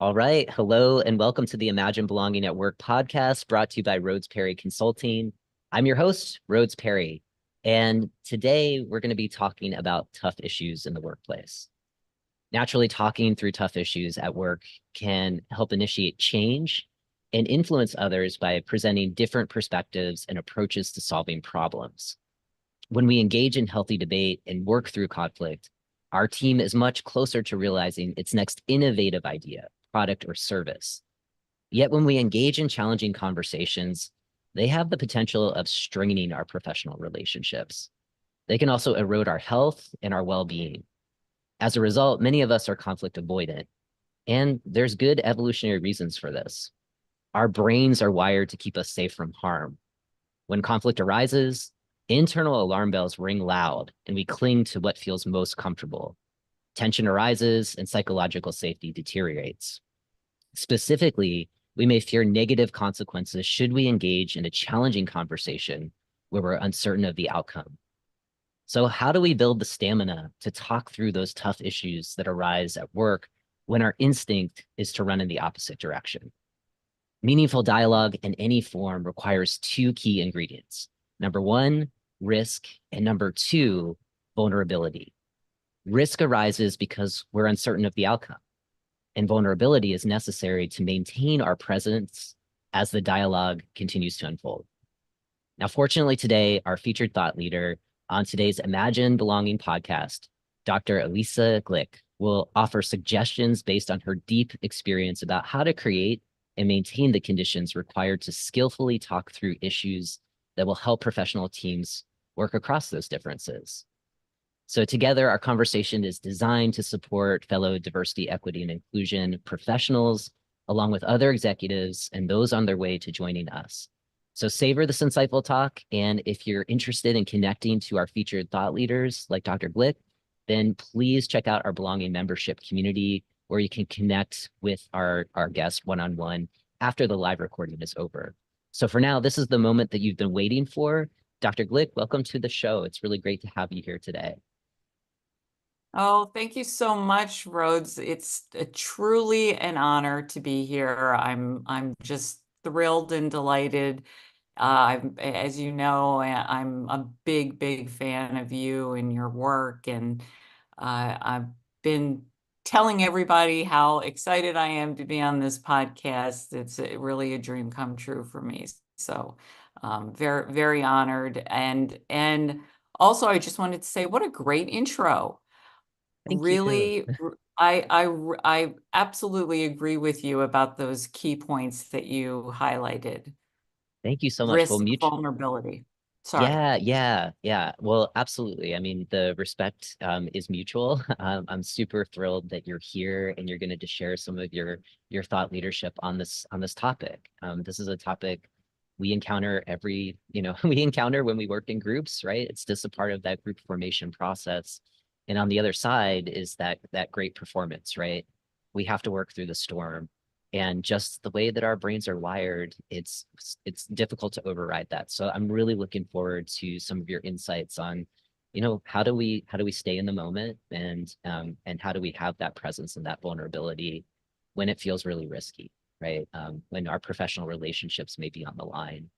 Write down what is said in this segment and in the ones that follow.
All right. Hello and welcome to the Imagine Belonging at Work podcast brought to you by Rhodes Perry Consulting. I'm your host, Rhodes Perry. And today we're going to be talking about tough issues in the workplace. Naturally, talking through tough issues at work can help initiate change and influence others by presenting different perspectives and approaches to solving problems. When we engage in healthy debate and work through conflict, our team is much closer to realizing its next innovative idea, product, or service. Yet when we engage in challenging conversations, they have the potential of straining our professional relationships. They can also erode our health and our well-being. As a result, many of us are conflict avoidant, and there's good evolutionary reasons for this. Our brains are wired to keep us safe from harm. When conflict arises, internal alarm bells ring loud, and we cling to what feels most comfortable. Tension arises, and psychological safety deteriorates. Specifically, we may fear negative consequences should we engage in a challenging conversation where we're uncertain of the outcome. So how do we build the stamina to talk through those tough issues that arise at work when our instinct is to run in the opposite direction? Meaningful dialogue in any form requires two key ingredients. Number one, risk, and number two, vulnerability. Risk arises because we're uncertain of the outcome, and vulnerability is necessary to maintain our presence as the dialogue continues to unfold. Now, fortunately today, our featured thought leader on today's Imagine Belonging podcast, Dr. Elisa Glick, will offer suggestions based on her deep experience about how to create and maintain the conditions required to skillfully talk through issues that will help professional teams work across those differences. So together, our conversation is designed to support fellow diversity, equity, and inclusion professionals, along with other executives and those on their way to joining us. So savor this insightful talk. And if you're interested in connecting to our featured thought leaders like Dr. Glick, then please check out our Belonging membership community where you can connect with our guests one-on-one after the live recording is over. So for now, this is the moment that you've been waiting for. Dr. Glick, welcome to the show. It's really great to have you here today. Oh, thank you so much, Rhodes. It's truly an honor to be here. I'm just thrilled and delighted. As you know, I'm a big fan of you and your work, and I've been telling everybody how excited I am to be on this podcast. It's really a dream come true for me. So, very honored, and also I just wanted to say what a great intro. Thank you. Really, I absolutely agree with you about those key points that you highlighted. Thank you so much. Well, Risk, vulnerability. Sorry. yeah. Well, absolutely. I mean, the respect is mutual. I'm super thrilled that you're here and you're going to share some of your thought leadership on this topic. This is a topic we encounter we encounter when we work in groups, right? It's just a part of that group formation process. And on the other side is that great performance, right? We have to work through the storm. And just the way that our brains are wired, it's difficult to override that. So I'm really looking forward to some of your insights on, how do we stay in the moment and how do we have that presence and that vulnerability when it feels really risky, right? When our professional relationships may be on the line.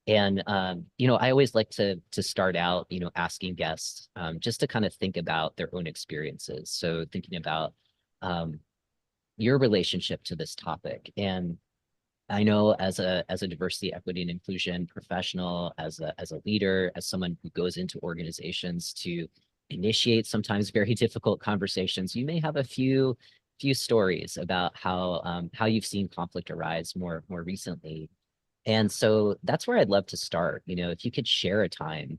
And I always like to start out, asking guests just to kind of think about their own experiences. So thinking about your relationship to this topic. And I know as a diversity, equity, and inclusion professional, as a leader, as someone who goes into organizations to initiate sometimes very difficult conversations, you may have a few stories about how you've seen conflict arise more recently. And so that's where I'd love to start. If you could share a time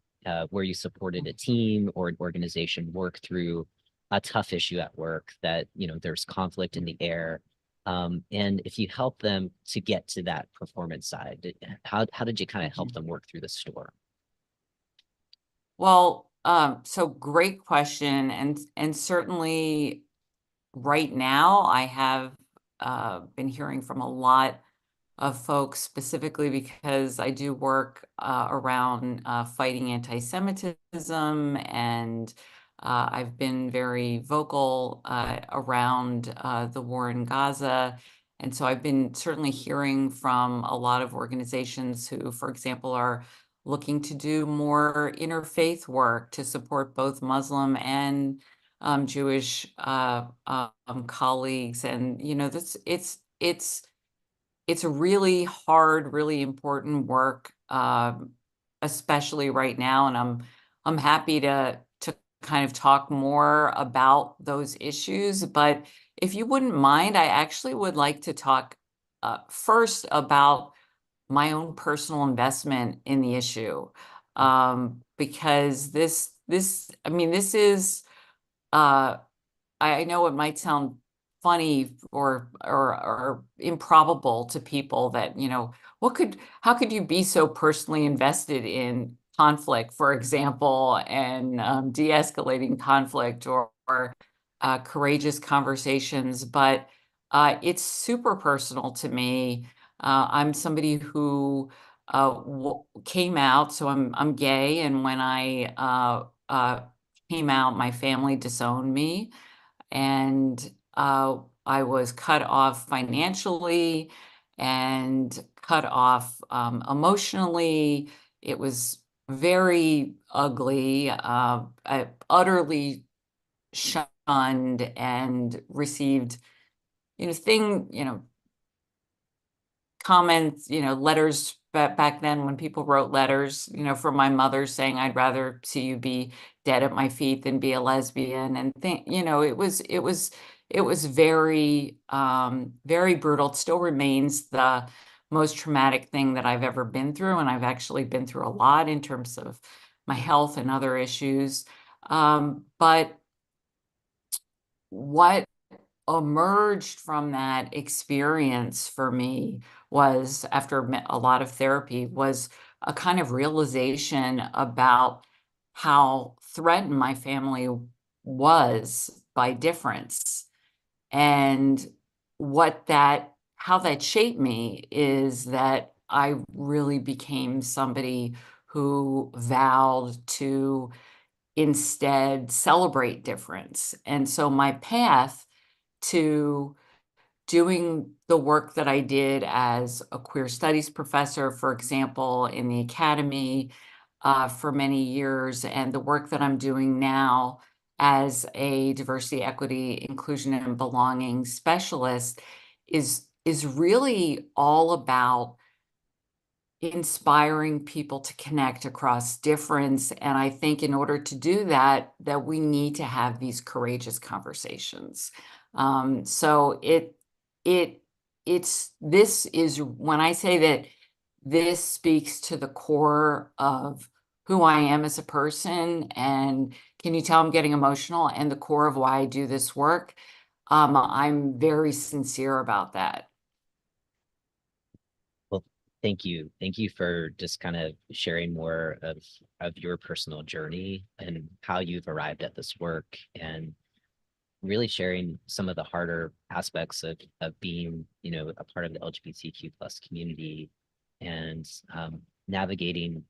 where you supported a team or an organization work through a tough issue at work that, there's conflict in the air. And if you help them to get to that performance side, how did you kind of help them work through the storm? Well, so great question, and certainly right now I have been hearing from a lot of folks, specifically because I do work around fighting anti-Semitism and I've been very vocal around the war in Gaza. And so I've been certainly hearing from a lot of organizations who, for example, are looking to do more interfaith work to support both Muslim and Jewish colleagues. And, this it's a really hard, really important work, especially right now. And I'm happy to kind of talk more about those issues. But if you wouldn't mind, I actually would like to talk first about my own personal investment in the issue, because I mean, this is. I know it might sound funny or improbable to people that, how could you be so personally invested in conflict, for example, and de-escalating conflict or courageous conversations? But it's super personal to me. I'm somebody who came out, so I'm gay, and when I came out, my family disowned me, and I was cut off financially and cut off emotionally. It was very ugly. I utterly shunned and received, you know, thing, you know, comments, letters back then when people wrote letters, from my mother saying, I'd rather see you be dead at my feet than be a lesbian. And it was very, very brutal. It still remains the most traumatic thing that I've ever been through. And I've actually been through a lot in terms of my health and other issues. But what emerged from that experience for me was, after a lot of therapy, was a kind of realization about how threatened my family was by difference. And how that shaped me is that I really became somebody who vowed to instead celebrate difference. And so my path to doing the work that I did as a queer studies professor, for example, in the academy for many years, and the work that I'm doing now as a diversity, equity, inclusion, and belonging specialist is really all about inspiring people to connect across difference. And I think in order to do that, that we need to have these courageous conversations. So this is, when I say that this speaks to the core of who I am as a person, and can you tell I'm getting emotional, and the core of why I do this work, I'm very sincere about that. Well, thank you. Thank you for just kind of sharing more of your personal journey and how you've arrived at this work, and really sharing some of the harder aspects of being, a part of the LGBTQ plus community, and navigating,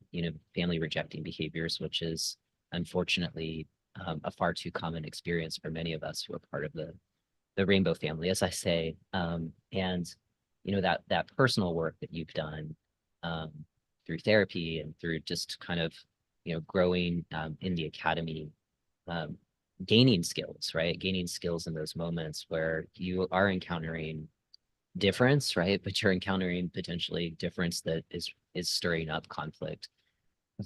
family rejecting behaviors, which is unfortunately a far too common experience for many of us who are part of the rainbow family, as I say. And that personal work that you've done um, through therapy and through just kind of growing in the academy, um, gaining skills, right? Gaining skills in those moments where you are encountering difference, right? But you're encountering potentially difference that is stirring up conflict.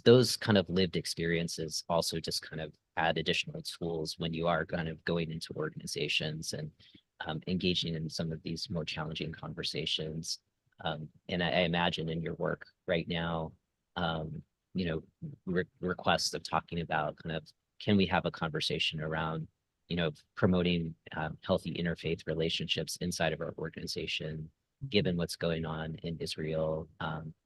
Those kind of lived experiences also just kind of add additional tools when you are kind of going into organizations and engaging in some of these more challenging conversations. And I imagine in your work right now, um, requests of talking about kind of, can we have a conversation around, promoting healthy interfaith relationships inside of our organization, given what's going on in Israel,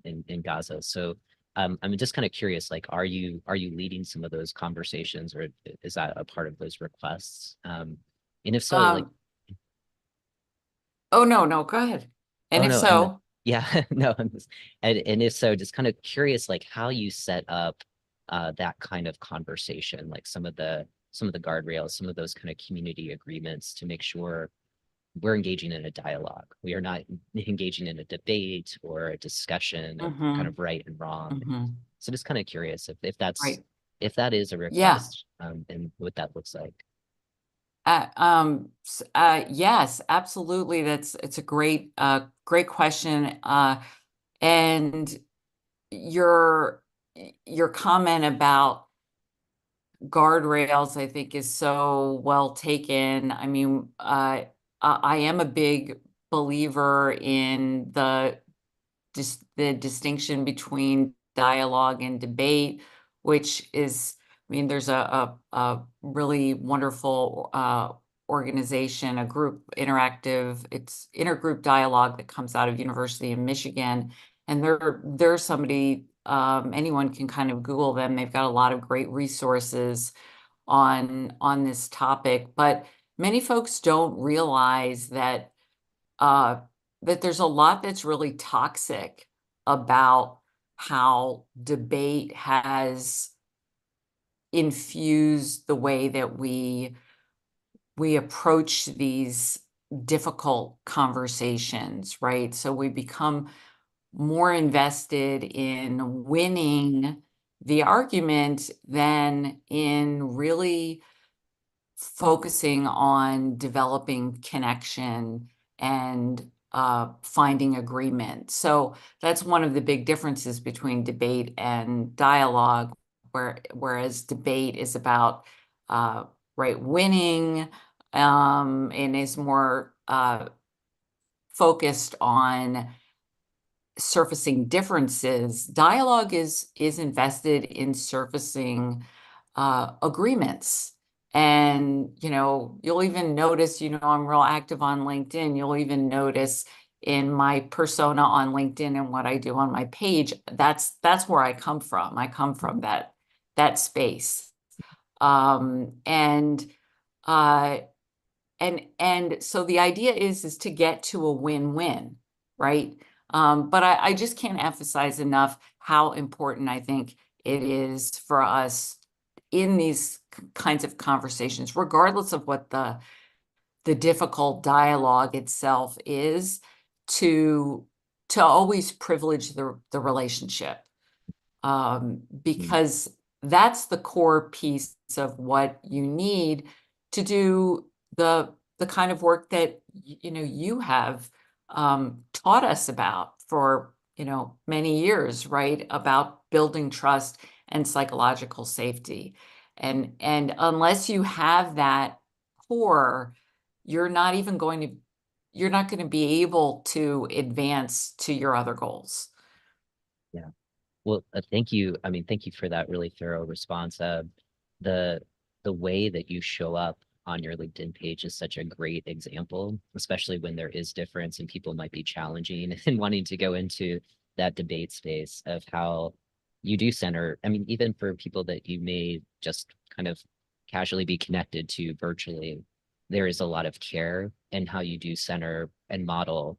in Gaza. So I'm just kind of curious, like, are you leading some of those conversations, or is that a part of those requests? And if so, like, Um, oh, no, no, go ahead. And oh if no, and so, yeah, no, and if so, just kind of curious, like how you set up that kind of conversation, like some of the some of the guardrails, some of those kind of community agreements to make sure we're engaging in a dialogue. We are not engaging in a debate or a discussion of kind Mm-hmm. of right and wrong. Mm-hmm. So just kind of curious Right. if that is a Yeah. request, and what that looks like. Yes, absolutely. It's a great question. And your your comment about guardrails, I think, is so well taken. I mean, I am a big believer in the distinction between dialogue and debate, which is, I mean, there's a really wonderful organization, a group interactive, it's intergroup dialogue that comes out of University of Michigan. And there's somebody, anyone can kind of Google them. They've got a lot of great resources on this topic, but many folks don't realize uh, that there's a lot that's really toxic about how debate has infused the way that we approach these difficult conversations, right? So we become more invested in winning the argument than in really focusing on developing connection and finding agreement. So that's one of the big differences between debate and dialogue, whereas debate is about right winning, and is more focused on surfacing differences. Dialogue is invested in surfacing agreements. And, you'll even notice, I'm real active on LinkedIn. You'll even notice in my persona on LinkedIn and what I do on my page, that's where I come from. I come from that space. Um, and uh, and so the idea is to get to a win-win, right? But I just can't emphasize enough how important I think it is for us in these kinds of conversations, regardless of what the difficult dialogue itself is, to always privilege the relationship, Mm, because that's the core piece of what you need to do the kind of work that you have taught us about for many years, right? About building trust and psychological safety. And unless you have that core, you're not even going to you're not going to be able to advance to your other goals. yeah. Well, thank you. I mean, thank you for that really thorough response. The the way that you show up on your LinkedIn page is such a great example, especially when there is difference and people might be challenging and wanting to go into that debate space of how you do center. I mean, even for people that you may just kind of casually be connected to virtually, there is a lot of care in how you do center and model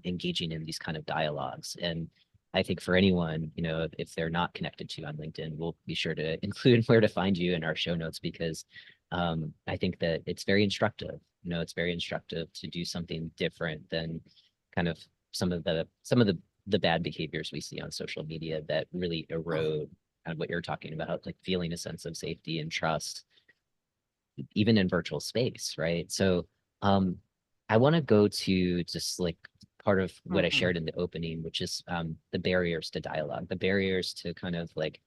engaging in these kind of dialogues. And I think for anyone, if they're not connected to you on LinkedIn, we'll be sure to include where to find you in our show notes because I think that it's very instructive. It's very instructive to do something different than kind of some of the bad behaviors we see on social media that really erode kind of what you're talking about, like feeling a sense of safety and trust even in virtual space, right? So um, I want to go to just like part of what I Mhm. shared in the opening, which is the barriers to dialogue, the barriers to kind of like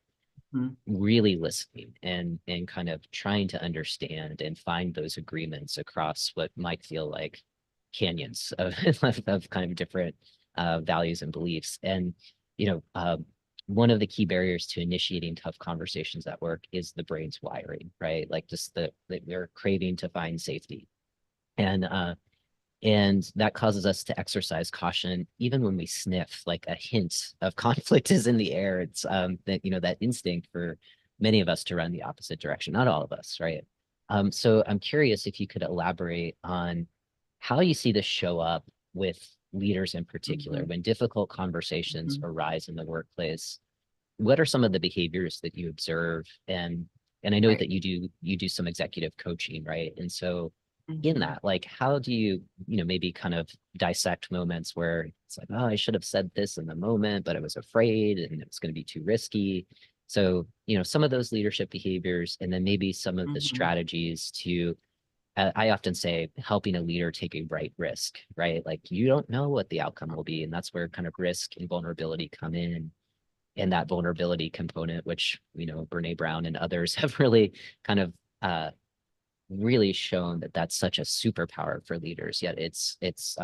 Mhm. really listening and kind of trying to understand and find those agreements across what might feel like canyons of of kind of different values and beliefs. And you know, one of the key barriers to initiating tough conversations at work is the brain's wiring, right? Like just that we're craving to find safety, and that causes us to exercise caution even when we sniff like a hint of conflict is in the air. It's that that instinct for many of us to run the opposite direction, not all of us, right? So I'm curious if you could elaborate on how you see this show up with leaders in particular Mhm. when difficult conversations Mhm. arise in the workplace. What are some of the behaviors that you observe, and And I know Right. that you do some executive coaching, right? And so in Mhm. that, like, how do you, maybe kind of dissect moments where it's like, oh, I should have said this in the moment, but I was afraid and it was going to be too risky. So, some of those leadership behaviors, and then maybe some of the Mhm. strategies to, I often say, helping a leader take a right risk, right? Like, you don't know what the outcome will be. And that's where kind of risk and vulnerability come in. And that vulnerability component, which, Brene Brown and others have really kind of really shown that that's such a superpower for leaders. Yet it's it's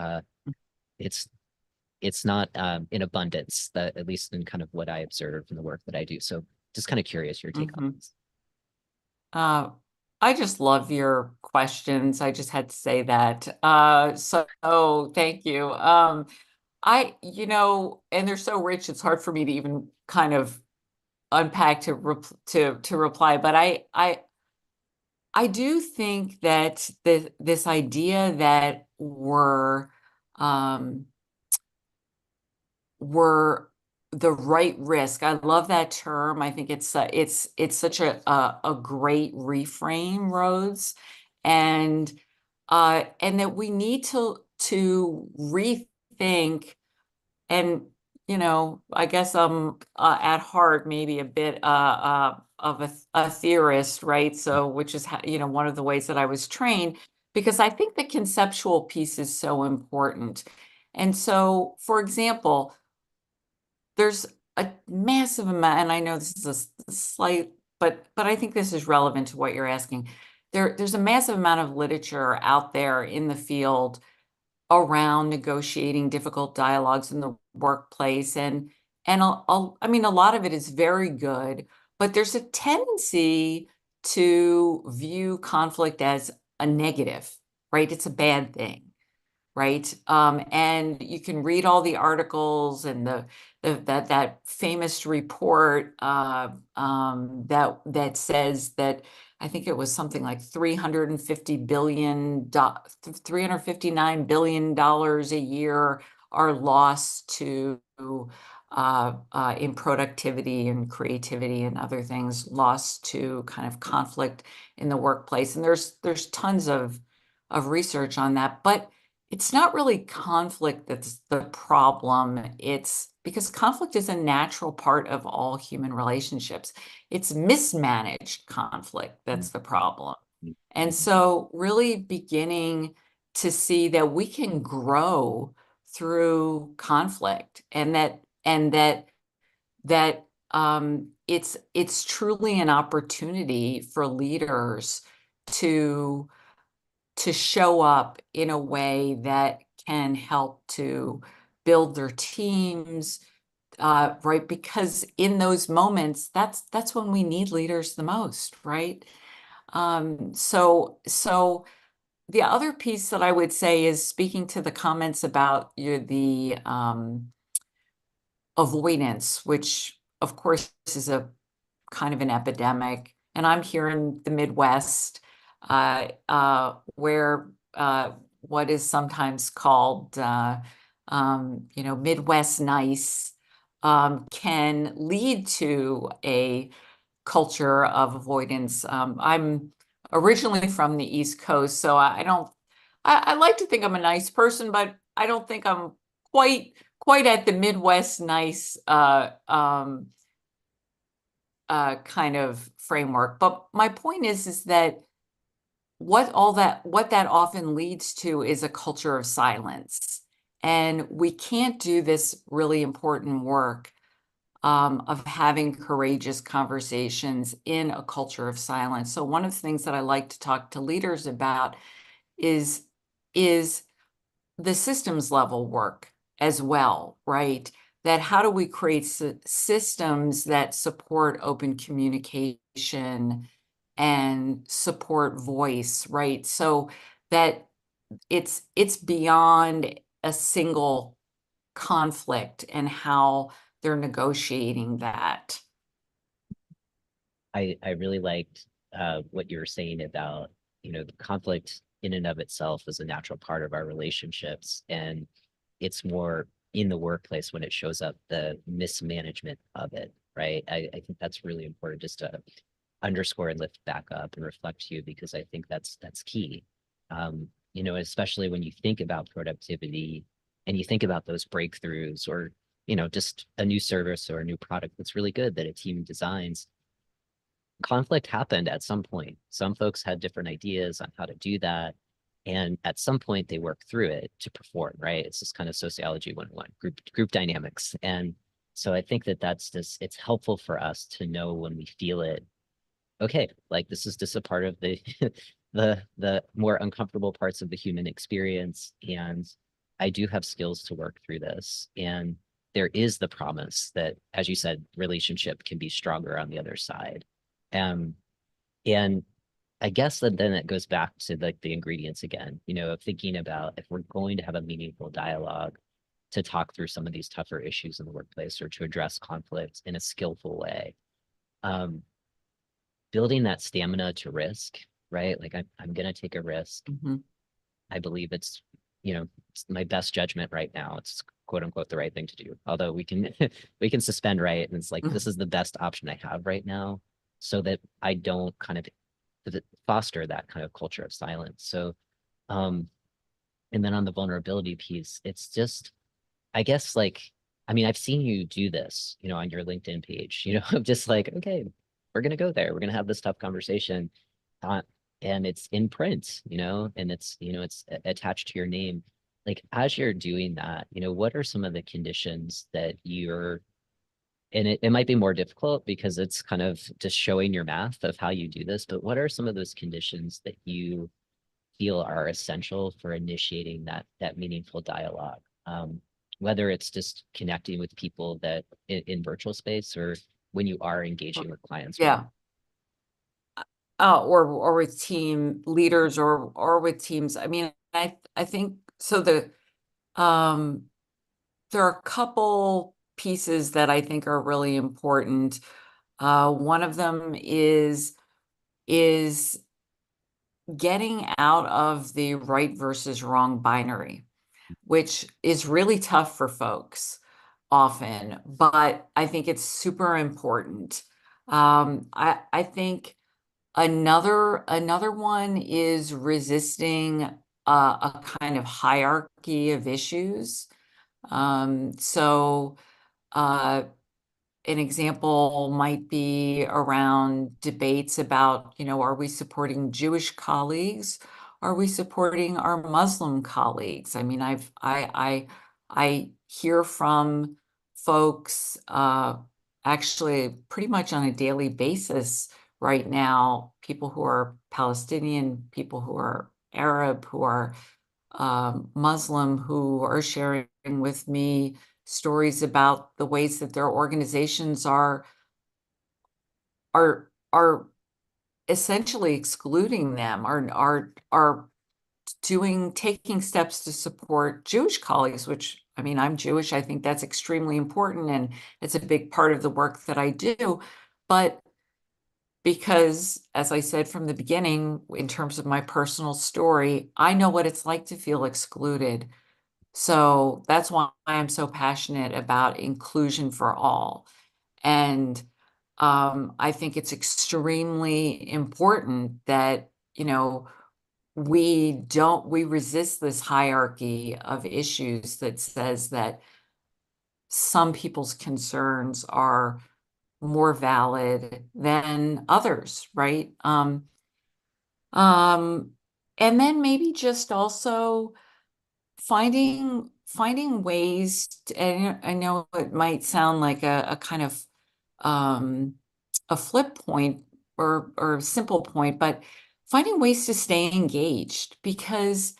not in abundance, that at least in kind of what I observe in the work that I do. So just kind of curious your take on Mhm. this. Uh, I just love your questions. I just had to say that. So thank you. And they're so rich, it's hard for me to even kind of unpack to reply. But I do think that this idea that um, we're the right risk. I love that term. I think it's such a great reframe, Rhodes, and and that we need to rethink. And I guess I'm at heart maybe a bit of a theorist, right? So, which is one of the ways that I was trained, because I think the conceptual piece is so important. And so, for example, there's a massive amount, and I know this is a slight, but I think this is relevant to what you're asking. There's a massive amount of literature out there in the field around negotiating difficult dialogues in the workplace, I mean, a lot of it is very good, but there's a tendency to view conflict as a negative, right? It's a bad thing, right? And you can read all the articles and that famous report that says that I think it was something like 359 billion dollars a year are lost to in productivity and creativity and other things, lost to kind of conflict in the workplace. And there's tons of research on that, but it's not really conflict that's the problem. It's because conflict is a natural part of all human relationships. It's mismanaged conflict that's the problem. And so really beginning to see that we can grow through conflict, and that it's truly an opportunity for leaders to show up in a way that can help to build their teams, right? Because in those moments, that's when we need leaders the most, right? So the other piece that I would say is speaking to the comments about the avoidance, which of course is a kind of an epidemic. And I'm here in the Midwest, where what is sometimes called, Midwest nice can lead to a culture of avoidance. I'm originally from the East Coast, so I don't. I like to think I'm a nice person, but I don't think I'm quite at the Midwest nice kind of framework. But my point is that what that often leads to is a culture of silence. And we can't do this really important work of having courageous conversations in a culture of silence. So one of the things that I like to talk to leaders about is is the systems level work as well, right? That how do we create systems that support open communication and support voice, right? So that it's beyond a single conflict and how they're negotiating that. I really liked what you were saying about, the conflict in and of itself is a natural part of our relationships. And it's more in the workplace when it shows up, the mismanagement of it, right? I think that's really important just to underscore and lift back up and reflect to you, because I think that's key. Especially when you think about productivity and you think about those breakthroughs, or just a new service or a new product that's really good that a team designs. Conflict happened at some point. Some folks had different ideas on how to do that. And at some point they work through it to perform, right? It's just kind of sociology 101, group dynamics. And so I think that's just, it's helpful for us to know when we feel it, okay, like this is just a part of the the more uncomfortable parts of the human experience. And I do have skills to work through this. And there is the promise that, as you said, relationship can be stronger on the other side. Um, and I guess that then it goes back to like the ingredients again, of thinking about if we're going to have a meaningful dialogue to talk through some of these tougher issues in the workplace, or to address conflict in a skillful way. Um, Building that stamina to risk, right? Like I'm going to take a risk. Mm-hmm. I believe it's my best judgment right now. It's quote unquote the right thing to do. Although we can we can suspend, right? And it's like, this is the best option I have right now, so that I don't kind of foster that kind of culture of silence. So, and then on the vulnerability piece, it's just, I guess, like, I mean, I've seen you do this, on your LinkedIn page, I'm just like, okay, we're going to go there. We're going to have this tough conversation. Uh, and it's in print, and it's attached to your name. Like, as you're doing that, what are some of the conditions that and it might be more difficult because it's kind of just showing your math of how you do this, but what are some of those conditions that you feel are essential for initiating that meaningful dialogue? Whether it's just connecting with people that in virtual space, or when you are engaging with clients. Yeah. Or with team leaders, or with teams. I mean, I think so. There are a couple pieces that I think are really important. One of them is getting out of the right versus wrong binary, which is really tough for folks often, but I think it's super important. I think another one is resisting a kind of hierarchy of issues. So an example might be around debates about, are we supporting Jewish colleagues? Are we supporting our Muslim colleagues? I mean, I hear from folks actually pretty much on a daily basis right now, people who are Palestinian, people who are Arab, who are Muslim, who are sharing with me stories about the ways that their organizations are essentially excluding them, are taking steps to support Jewish colleagues, which, I mean, I'm Jewish. I think that's extremely important, and it's a big part of the work that I do. But because, as I said from the beginning, in terms of my personal story, I know what it's like to feel excluded. So that's why I'm so passionate about inclusion for all. And I think it's extremely important that, we resist this hierarchy of issues that says that some people's concerns are more valid than others, right? Um, and then maybe just also finding ways and I know it might sound like a kind of a flip point, or a simple point, but finding ways to stay engaged, because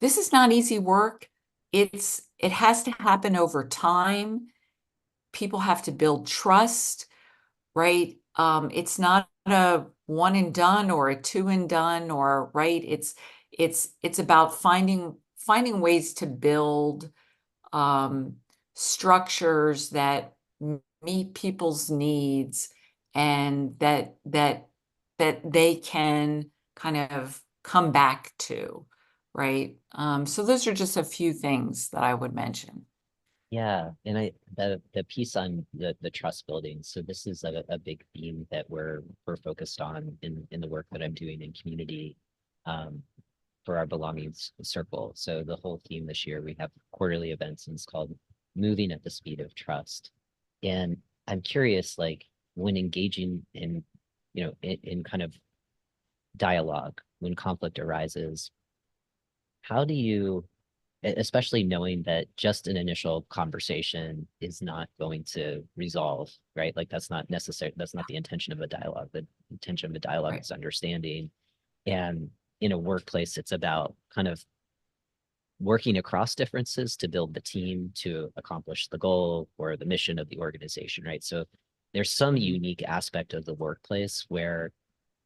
this is not easy work. It has to happen over time. People have to build trust, right? It's not a one and done or a two and done, or right. It's about finding ways to build um, structures that meet people's needs, and that they can kind of come back to, right? So those are just a few things that I would mention. Yeah, and the piece on the trust building. So this is a big theme that we're focused on in the work that I'm doing in community, um, for our belongings circle. So the whole theme this year, we have quarterly events, and it's called Moving at the Speed of Trust. And I'm curious, like when engaging in, in kind of dialogue, when conflict arises, how do you, especially knowing that just an initial conversation is not going to resolve, right? Like that's not necessary. That's not the intention of a dialogue. The intention of a dialogue Right. is understanding. And in a workplace, it's about kind of working across differences to build the team to accomplish the goal or the mission of the organization, right? So there's some Mhm. unique aspect of the workplace where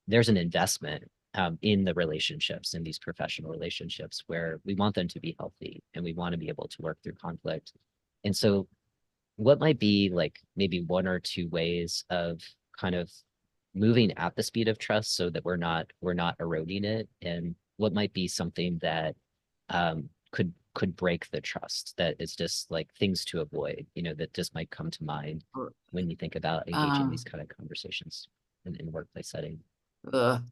there's an investment, in the relationships, in these professional relationships, where we want them to be healthy and we want to be able to work through conflict. And so, what might be like maybe one or two ways of kind of moving at the speed of trust so that we're not eroding it, and what might be something that, could break the trust, that is just like things to avoid, that just might come to mind when you think about engaging these Um, kind of conversations in workplace setting. the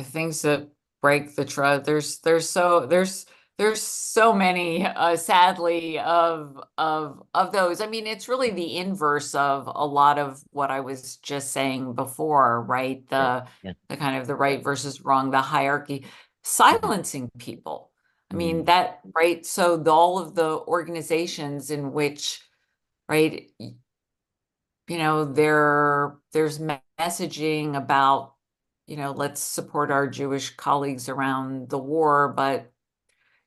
things that break the trust. There's so many, sadly, of those. I mean, it's really the inverse of a lot of what I was just saying before, right? Sure. Yeah. The kind of the right versus wrong, the hierarchy, Mhm. silencing people. I mean, Mm. that, right? So all of the organizations in which, right, there's messaging about, let's support our Jewish colleagues around the war, but,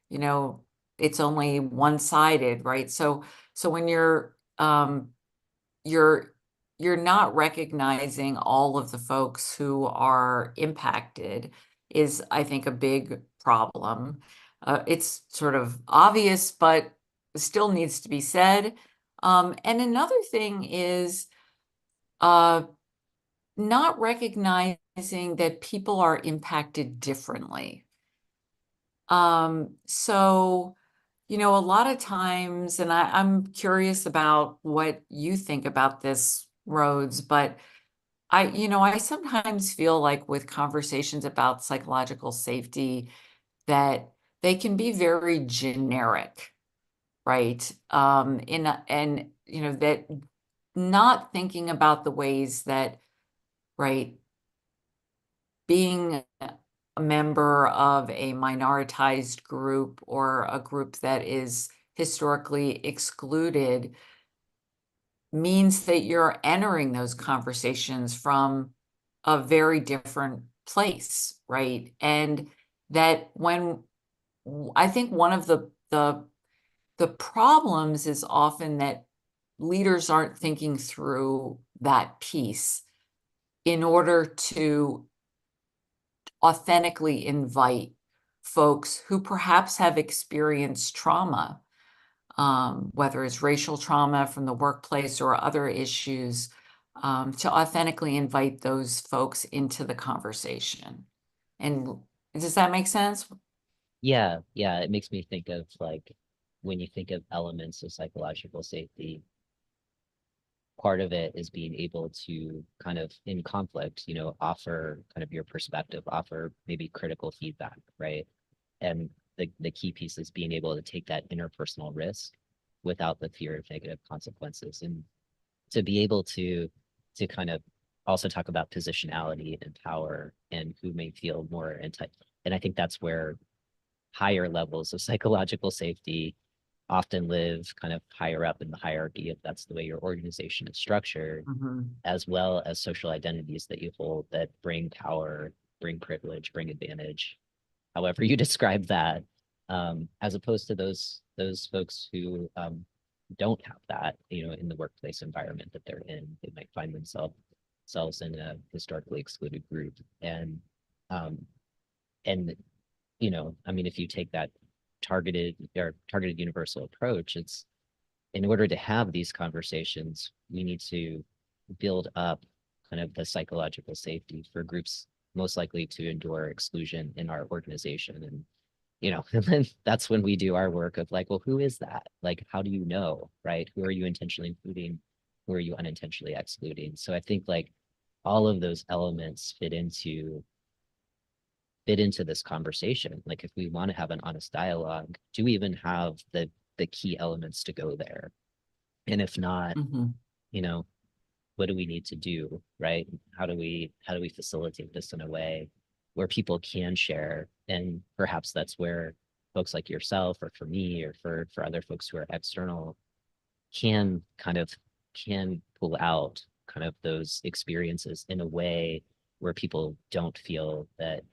you know, it's only one-sided, right? So when you're you're not recognizing all of the folks who are impacted is, I think, a big problem. It's sort of obvious, but still needs to be said. And another thing is, uh, not recognizing that people are impacted differently. So, a lot of times, and I'm curious about what you think about this, Rhodes, but I sometimes feel like with conversations about psychological safety that they can be very generic, right? And that not thinking about the ways that, right, being a member of a minoritized group or a group that is historically excluded means that you're entering those conversations from a very different place, right? And that I think one of the problems is often that leaders aren't thinking through that piece in order to authentically invite folks who perhaps have experienced trauma, whether it's racial trauma from the workplace or other issues, to authentically invite those folks into the conversation. And does that make sense? Yeah, yeah. It makes me think of like when you think of elements of psychological safety, part of it is being able to kind of in conflict, offer kind of your perspective, offer maybe critical feedback, right? And the key piece is being able to take that interpersonal risk without the fear of negative consequences, and to be able to kind of also talk about positionality and power and who may feel more entitled. And I think that's where higher levels of psychological safety often live kind of higher up in the hierarchy, if that's the way your organization is structured, Mhm. as well as social identities that you hold that bring power, bring privilege, bring advantage, however you describe that, as opposed to those folks who, don't have that, in the workplace environment that they're in. They might find themselves in a historically excluded group. Um, and I mean, if you take that targeted universal approach, it's in order to have these conversations, we need to build up kind of the psychological safety for groups most likely to endure exclusion in our organization. And and then that's when we do our work of like, well, who is that? Like, how do you know, right? Who are you intentionally including? Who are you unintentionally excluding? So I think like all of those elements fit into this conversation. Like if we want to have an honest dialogue, do we even have the key elements to go there? And if not, Mhm. you know, what do we need to do, right? How do we facilitate this in a way where people can share? And perhaps that's where folks like yourself or for me or for other folks who are external can pull out kind of those experiences in a way where people don't feel that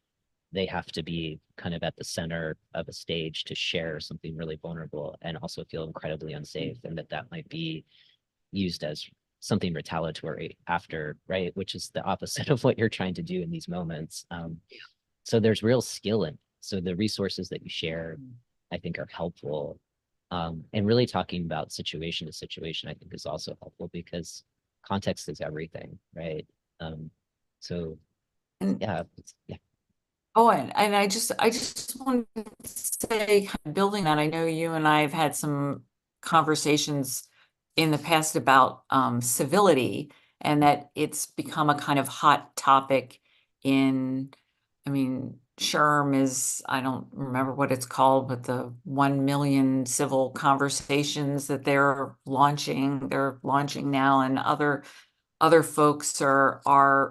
they have to be kind of at the center of a stage to share something really vulnerable and also feel incredibly unsafe, and that might be used as something retaliatory after, right? Which is the opposite of what you're trying to do in these moments. So there's real skill in. So the resources that you share, I think, are helpful. And really talking about situation to situation, I think, is also helpful because context is everything, right? So And yeah. oh, and I just wanted to say, kind of building that, I know you and I have had some conversations in the past about civility, and that it's become a kind of hot topic in, I mean, SHRM is, I don't remember what it's called, but the 1 million civil conversations that they're launching now, and other folks are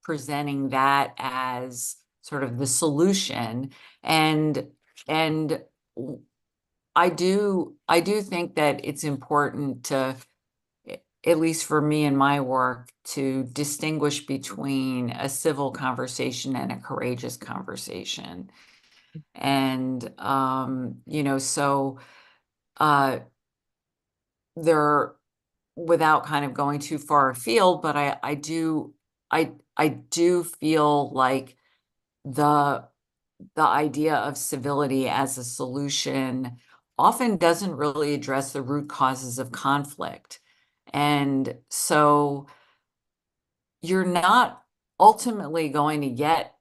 presenting that as sort of the solution. And and I do think that it's important to, at least for me in my work, to distinguish between a civil conversation and a courageous conversation. And so uh there, without kind of going too far afield, but I do feel like the the idea of civility as a solution often doesn't really address the root causes of conflict. And so you're not ultimately going to get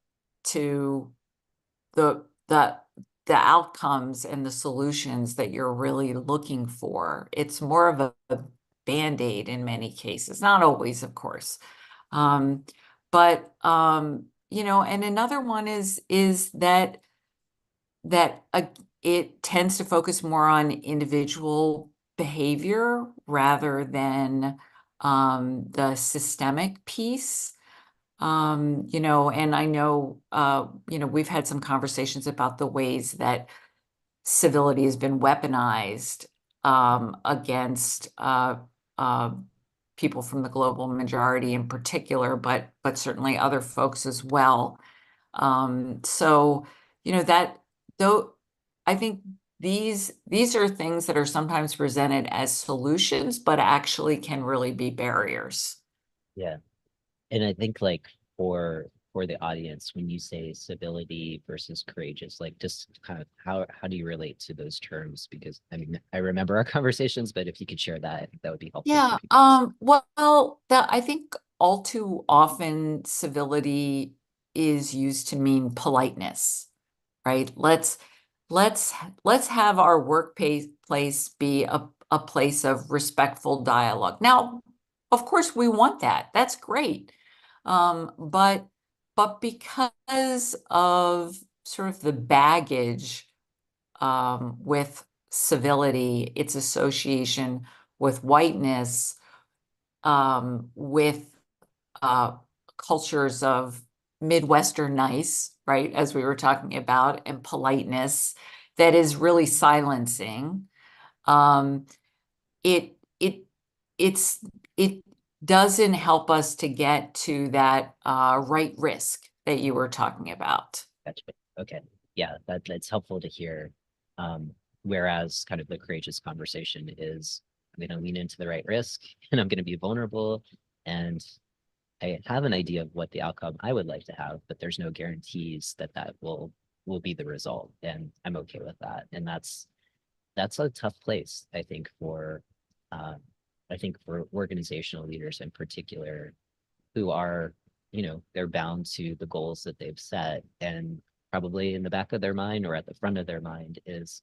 to the the the outcomes and the solutions that you're really looking for. It's more of a band-aid in many cases, not always, of course. Um, but and another one is that it tends to focus more on individual behavior rather than the systemic piece. And I know, we've had some conversations about the ways that civility has been weaponized against uh, people from the global majority in particular, but certainly other folks as well. So, that though I think these are things that are sometimes presented as solutions, but actually can really be barriers. Yeah. And I think like for the audience, when you say civility versus courageous, like just kind of how do you relate to those terms? Because I mean, I remember our conversations, but if you could share that, I think that would be helpful for Yeah, people. well, that I think all too often civility is used to mean politeness, right? Let's let's have our workplace be a place of respectful dialogue. Now, of course, we want that. That's great. But because of sort of the baggage with civility, its association with whiteness, with uh, cultures of Midwestern nice, right, as we were talking about, and politeness that is really silencing. Um, it it it's it doesn't help us to get to that right risk that you were talking about. Gotcha. Okay. Yeah, that's helpful to hear. Um, Whereas kind of the courageous conversation is I'm going to lean into the right risk and I'm going to be vulnerable, and I have an idea of what the outcome I would like to have, but there's no guarantees that that will be the result, and I'm okay with that. And that's a tough place, uh, I think for organizational leaders in particular, who are, they're bound to the goals that they've set, and probably in the back of their mind or at the front of their mind is,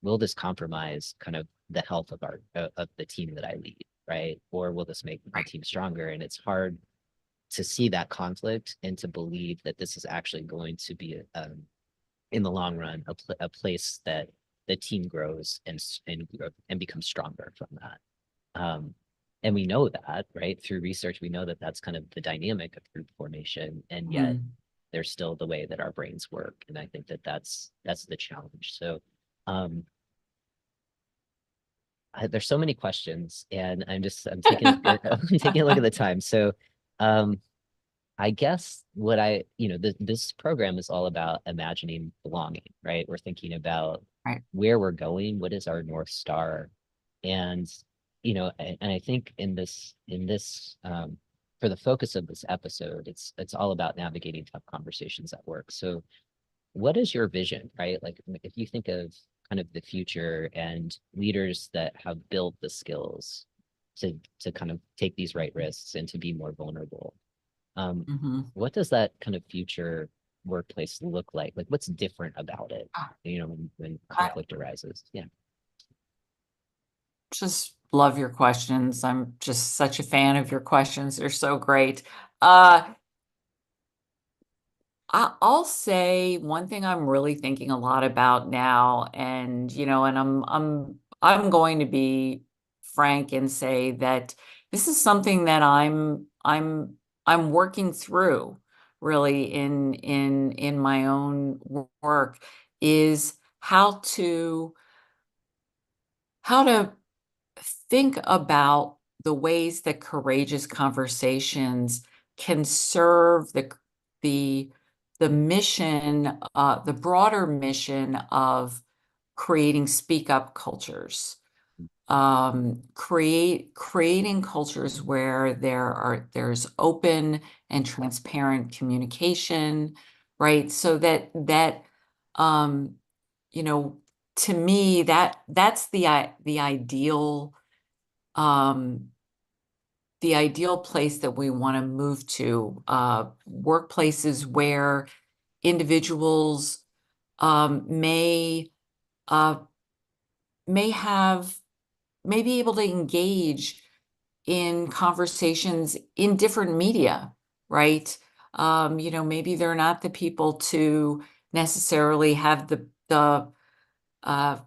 will this compromise kind of the health of of the team that I lead, right? Or will this make my Right. team stronger? And it's hard to see that conflict and to believe that this is actually going to be in the long run a place that the team grows and becomes stronger from that. Um, and we know that, right? Through research, we know that that's kind of the dynamic of group formation, and yet Mm. there's still the way that our brains work. And I think that that's the challenge. So um, there's so many questions, and I'm taking I'm taking a look at the time. So um, I guess what this program is all about imagining belonging, right? We're thinking about Right. where we're going, what is our North Star, and and I think in this for the focus of this episode, it's all about navigating tough conversations at work. So what is your vision, right? Like if you think of kind of the future and leaders that have built the skills to kind of take these right risks and to be more vulnerable, um, Mhm. what does that kind of future workplace look like? Like what's different about it, Ah, when I conflict arises? Yeah. just love your questions. I'm just such a fan of your questions. They're so great. Uh, I'll say one thing I'm really thinking a lot about now, and and I'm going to be frank and say that this is something that I'm working through really in my own work, is how to think about the ways that courageous conversations can serve the the mission, the broader mission of creating speak up cultures, creating cultures where there's open and transparent communication, right? So that um, you know, to me, that's um, the ideal place that we want to move to, workplaces where individuals um, may uh, may have may be able to engage in conversations in different media, right? Maybe they're not the people to necessarily have uh,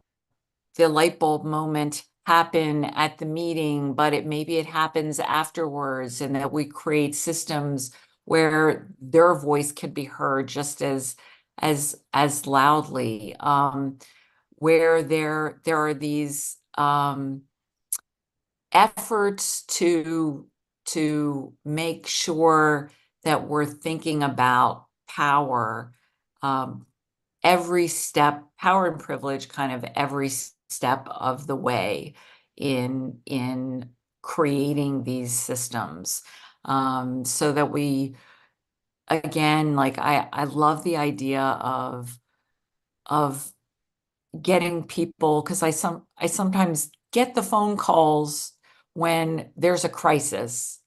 the light bulb moment happen at the meeting, but maybe it happens afterwards, and that we create systems where their voice can be heard just as loudly, where there are these efforts to make sure that we're thinking about power, um, every step, power and privilege, kind of every step of the way in creating these systems, so that we, again, like I love the idea of getting people, because I sometimes get the phone calls when there's a crisis,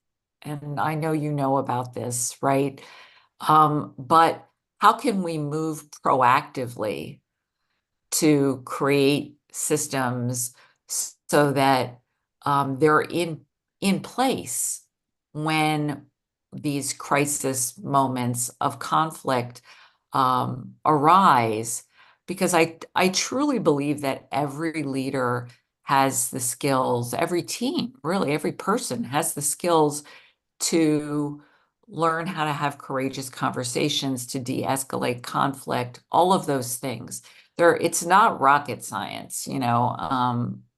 and I know you know about this, right? But how can we move proactively to create systems so that they're in place when these crisis moments of conflict arise? Because I truly believe that every leader has the skills, every team, really, every person has the skills to learn how to have courageous conversations, to de-escalate conflict, all of those things. It's not rocket science,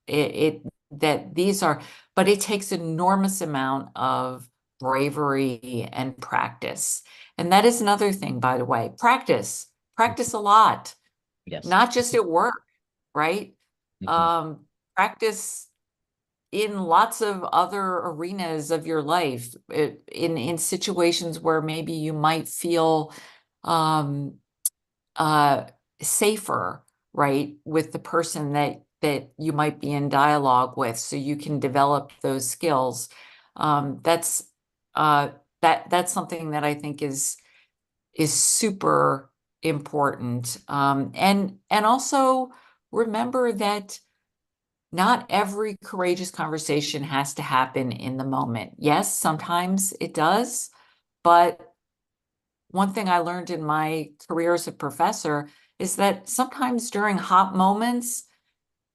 that these are, but it takes enormous amount of bravery and practice. And that is another thing, by the way, practice a lot, Yes. not just at work, right? Mhm. Um, Practice in lots of other arenas of your life, in situations where maybe you might feel um, uh, safer, right, with the person that you might be in dialogue with, so you can develop those skills. That's uh, that's something that I think is super important. And also remember that not every courageous conversation has to happen in the moment. Yes, sometimes it does, but one thing I learned in my career as a professor is that sometimes during hot moments,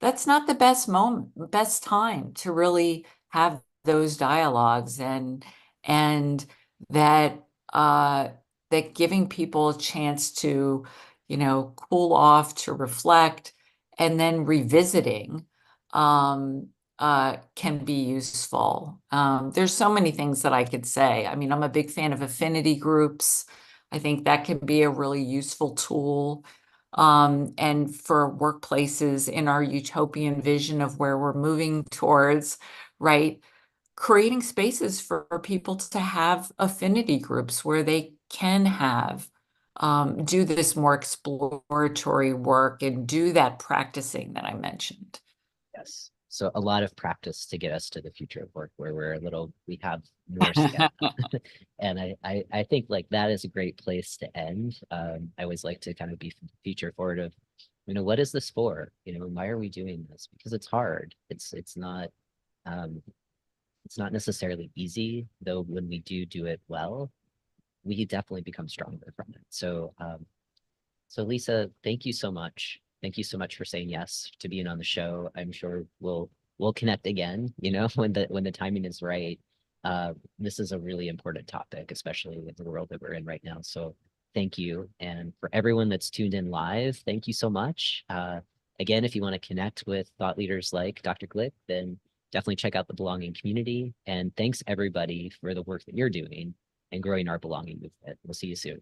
that's not the best time to really have those dialogues, and that that giving people a chance to, cool off, to reflect, and then revisiting um, can be useful. There's so many things that I could say. I mean, I'm a big fan of affinity groups. I think that can be a really useful tool. And for workplaces in our utopian vision of where we're moving towards, right? Creating spaces for people to have affinity groups where they can have do this more exploratory work and do that practicing that I mentioned. Yes. So a lot of practice to get us to the future of work where we have more stamina. And I think like that is a great place to end. I always like to kind of be future forward of, what is this for? Why are we doing this? Because it's hard. Um, it's not necessarily easy, though when we do it well, we definitely become stronger from it. So Lisa, thank you so much. Thank you so much for saying yes to being on the show. I'm sure we'll connect again, when the timing is right. This is a really important topic, especially with the world that we're in right now. So thank you. And for everyone that's tuned in live, thank you so much. Again, if you want to connect with thought leaders like Dr. Glick, then definitely check out the Belonging community. And thanks everybody for the work that you're doing and growing our belonging movement. We'll see you soon.